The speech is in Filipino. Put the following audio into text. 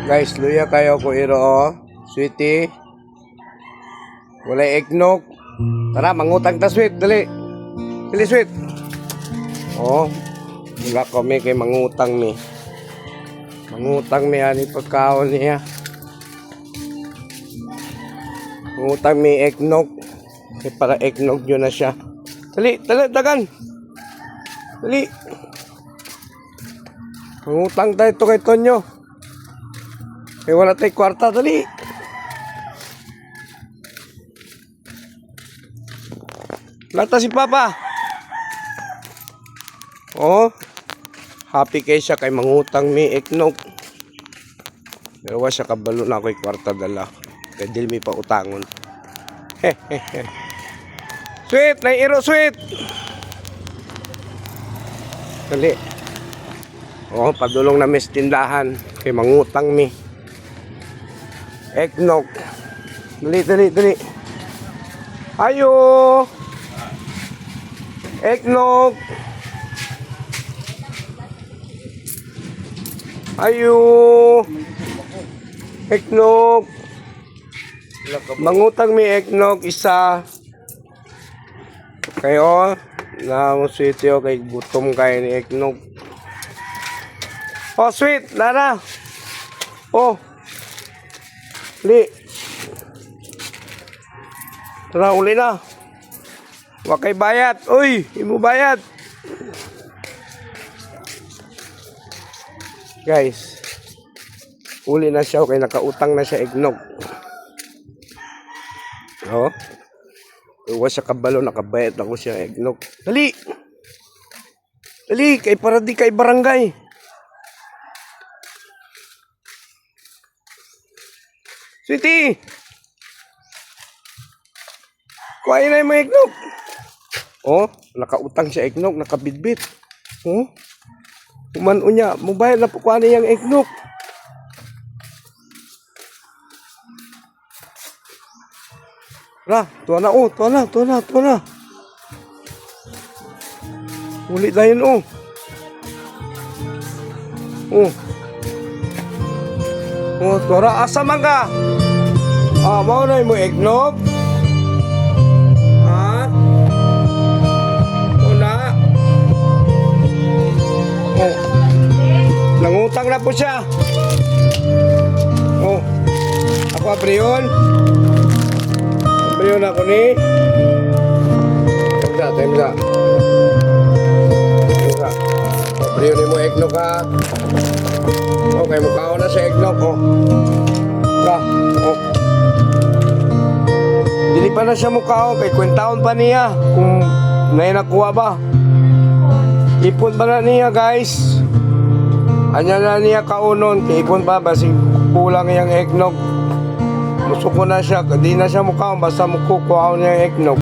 Guys, luya kayo ko iro oh. Sweetie. Walay eggnog. Tara, mangutang ta sweet, dali. Dali sweet. Oh. Wala kami kay mangutang mi. Mangutang mi ani pagkaon niya. Mangutang mi eggnog. Kay para eggnog yun na siya. Dali, dali, dagan. Dali. Mangutang tayo ito kay Tonyo. Kaya wala tayo kwarta, dali. Lata si Papa. Oh, happy kay siya kay mangutang mi eggnog. Pero wa siya kabalo na ako'y kwarta dala. Kaya dili mi pa utangon. Sweet, naiiro sweet. Dali. Oh, padulong na mes tindahan kay mangutang mi eggnog. Dali, dali, dali. Ayo. Eggnog. Ayo. Eggnog. Mangutang mi eggnog isa. Kayo na mo sweet yo kay gutom kay ni eggnog. Oh, sweet, Lara. Oh. Li. Tara, uli na. Huwag kay bayad. Uy, imo bayad. Guys, uli na siya. Kaya nakautang na siya eggnog. Oh. Huwag siya kabalo. Nakabayad ako siya eggnog. Dali. Dali, kay para di kay barangay. Sweetie! Kuhain na yung mga eggnog. Oh, nakautang siya eggnog, nakabitbit. Oh, umano niya, mubayad na po kuhain na yung eggnog. Ra, tuwa na oh, tuwa na, tuwa na, tuwa na. Ulit na yun oh. Oh. Oh, tora asa man ka? Ah, mao na mo eggnog. Ha? Una. Oh. Nangutang na po siya. Oh. Ako abriyon. Abriyon ako ni. Tengga, tengga. Tengga. Abriyon ni mo eggnog ka. Okay, mukhaon na sa eggnog, oh. Ka, oh. Dili pa na siya mukhaon, kay kwentaon pa niya kung nakuha ba. Ipon pa na niya, guys. Anya na niya kaunon, kay ipon pa, basig kulang yung eggnog. Musuko na siya, di na siya mukhaon, basta mukukuhaon niya yung eggnog.